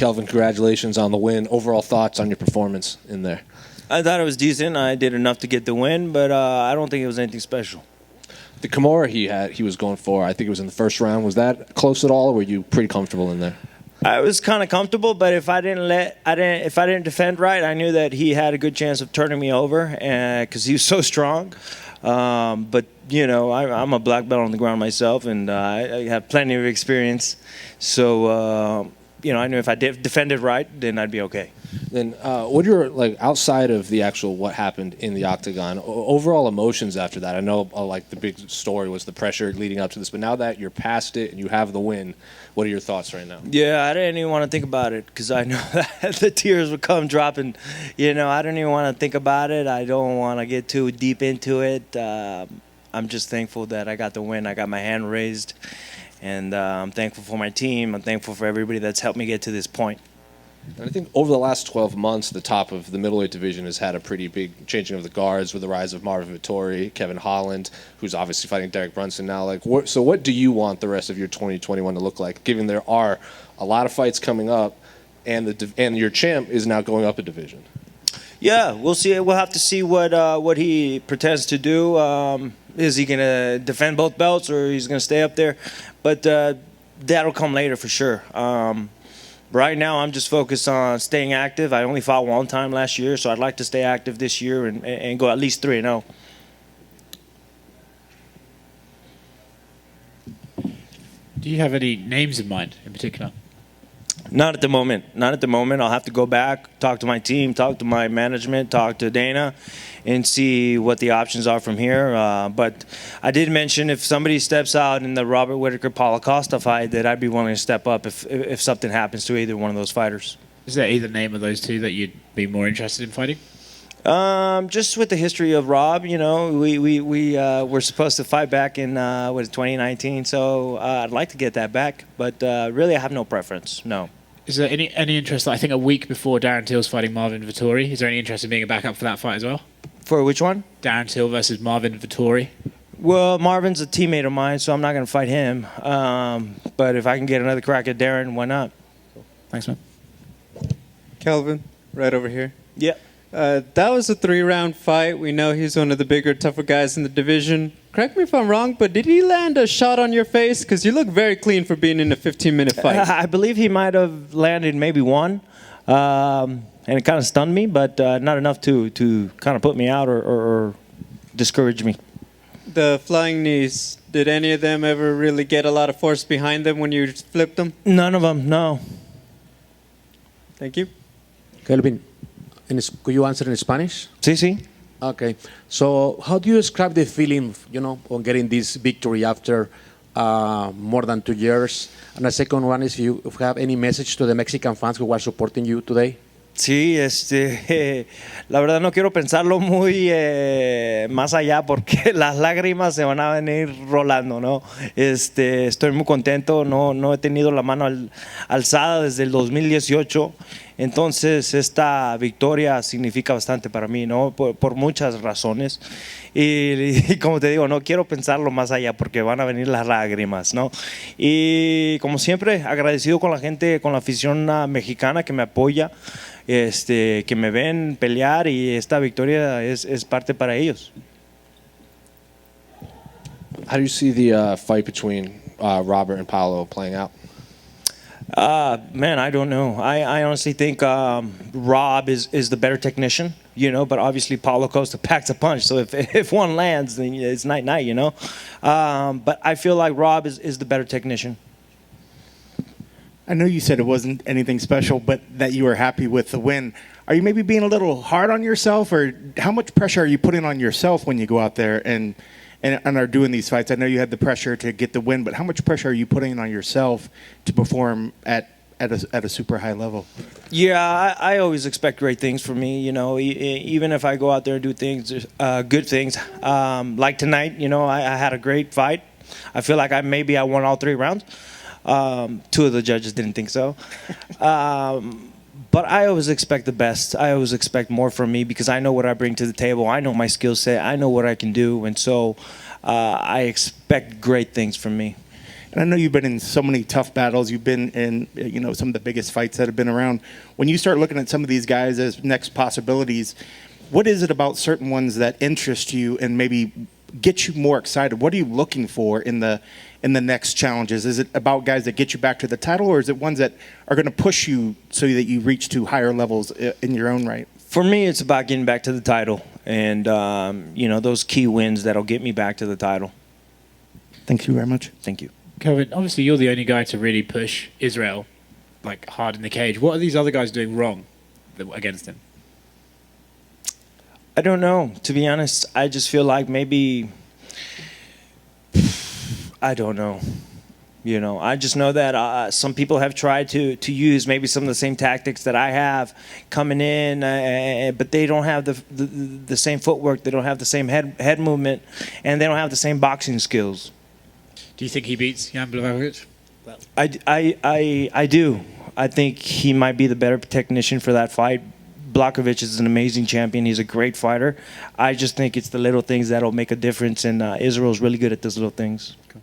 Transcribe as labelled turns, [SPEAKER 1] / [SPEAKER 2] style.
[SPEAKER 1] Kelvin, congratulations on the win. Overall thoughts on your performance in there?
[SPEAKER 2] I thought it was decent. I did enough to get the win, but I don't think it was anything special.
[SPEAKER 1] The Kimura he was going for, I think it was in the first round. Was that close at all, or were you pretty comfortable in there?
[SPEAKER 2] I was kind of comfortable, but if I didn't defend right, I knew that he had a good chance of turning me over, because he was so strong. But you know, I'm a black belt on the ground myself, and I have plenty of experience. So you know, I knew if I defended right, then I'd be okay.
[SPEAKER 1] Then what are your, outside of the actual what happened in the octagon, overall emotions after that? I know the big story was the pressure leading up to this, but now that you're past it and you have the win, what are your thoughts right now?
[SPEAKER 2] Yeah, I didn't even want to think about it because I know that the tears would come dropping. You know, I don't even want to think about it. I don't want to get too deep into it. I'm just thankful that I got the win. I got my hand raised, and I'm thankful for my team. I'm thankful for everybody that's helped me get to this point.
[SPEAKER 1] And I think over the last 12 months, the top of the middleweight division has had a pretty big changing of the guards with the rise of Marvin Vettori, Kevin Holland, who's obviously fighting Derek Brunson now. So what do you want the rest of your 2021 to look like, given there are a lot of fights coming up, and your champ is now going up a division?
[SPEAKER 2] Yeah, we'll see. We'll have to see what he pretends to do. Is he going to defend both belts, or he's going to stay up there? But that'll come later for sure. Right now, I'm just focused on staying active. I only fought one time last year, so I'd like to stay active this year and go at least 3-0.
[SPEAKER 3] Do you have any names in mind in particular?
[SPEAKER 2] Not at the moment. Not at the moment. I'll have to go back, talk to my team, talk to my management, talk to Dana, and see what the options are from here. But I did mention if somebody steps out in the Robert Whittaker-Paulo Costa fight, that I'd be willing to step up if something happens to either one of those fighters.
[SPEAKER 3] Is there either name of those two that you'd be more interested in fighting?
[SPEAKER 2] Just with the history of Rob, you know, we were supposed to fight back in 2019, so I'd like to get that back. But really, I have no preference. No.
[SPEAKER 3] Is there any interest? I think a week before Darren Till's fighting Marvin Vettori, is there any interest in being a backup for that fight as well?
[SPEAKER 2] For which one?
[SPEAKER 3] Darren Till versus Marvin Vettori.
[SPEAKER 2] Well, Marvin's a teammate of mine, so I'm not going to fight him. But if I can get another crack at Darren, why not?
[SPEAKER 3] Thanks, man.
[SPEAKER 4] Kelvin, right over here.
[SPEAKER 2] Yeah.
[SPEAKER 4] That was a 3-round fight. We know he's one of the bigger, tougher guys in the division. Correct me if I'm wrong, but did he land a shot on your face? Because you look very clean for being in a 15-minute fight.
[SPEAKER 2] I believe he might have landed maybe one, and it kind of stunned me, but not enough to kind of put me out or discourage me.
[SPEAKER 4] The flying knees, did any of them ever really get a lot of force behind them when you flipped them?
[SPEAKER 2] None of them, no.
[SPEAKER 4] Thank you.
[SPEAKER 5] Kelvin, could you answer in Spanish?
[SPEAKER 2] Sí, sí.
[SPEAKER 5] Okay. So how do you describe the feeling, on getting this victory after more than 2 years? And the second one is if you have any message to the Mexican fans who are supporting you today?
[SPEAKER 2] Sí, la verdad no quiero pensarlo muy más allá porque las lágrimas se van a venir rolando, ¿no? Estoy muy contento, no he tenido la mano alzada desde el 2018, entonces esta victoria significa bastante para mí, ¿no? Por muchas razones. Y como te digo, no quiero pensarlo más allá porque van a venir las lágrimas, ¿no? Y como siempre, agradecido con la gente, con la afición mexicana que me apoya, que me ven pelear, y esta victoria es parte para ellos.
[SPEAKER 1] How do you see the fight between Robert and Paulo playing out?
[SPEAKER 2] Man, I don't know. I honestly think Rob is the better technician, but obviously Paulo Costa packs a punch. So if one lands, then it's night-night, But I feel like Rob is the better technician.
[SPEAKER 6] I know you said it wasn't anything special, but that you were happy with the win. Are you maybe being a little hard on yourself, or how much pressure are you putting on yourself when you go out there and are doing these fights? I know you had the pressure to get the win, but how much pressure are you putting on yourself to perform at a super high level?
[SPEAKER 2] Yeah, I always expect great things from me, even if I go out there and do things, good things. Like tonight, I had a great fight. I feel like I won all 3 rounds. 2 of the judges didn't think so. But I always expect the best. I always expect more from me because I know what I bring to the table. I know my skill set. I know what I can do. And so I expect great things from me.
[SPEAKER 6] And I know you've been in so many tough battles. You've been in, some of the biggest fights that have been around. When you start looking at some of these guys as next possibilities, what is it about certain ones that interest you and maybe get you more excited? What are you looking for in the next challenges? Is it about guys that get you back to the title, or is it ones that are going to push you so that you reach to higher levels in your own right?
[SPEAKER 2] For me, it's about getting back to the title and, those key wins that'll get me back to the title.
[SPEAKER 6] Thank you very much.
[SPEAKER 2] Thank you.
[SPEAKER 3] Kelvin, obviously you're the only guy to really push Israel like hard in the cage. What are these other guys doing wrong against him?
[SPEAKER 2] I don't know. To be honest, I just feel like maybe, I don't know. I just know that some people have tried to use maybe some of the same tactics that I have coming in, but they don't have the same footwork, they don't have the same head movement, and they don't have the same boxing skills.
[SPEAKER 3] Do you think he beats Jan Blachowicz?
[SPEAKER 2] I do. I think he might be the better technician for that fight. Blachowicz is an amazing champion. He's a great fighter. I just think it's the little things that'll make a difference, and Israel's really good at those little things.
[SPEAKER 3] Cool.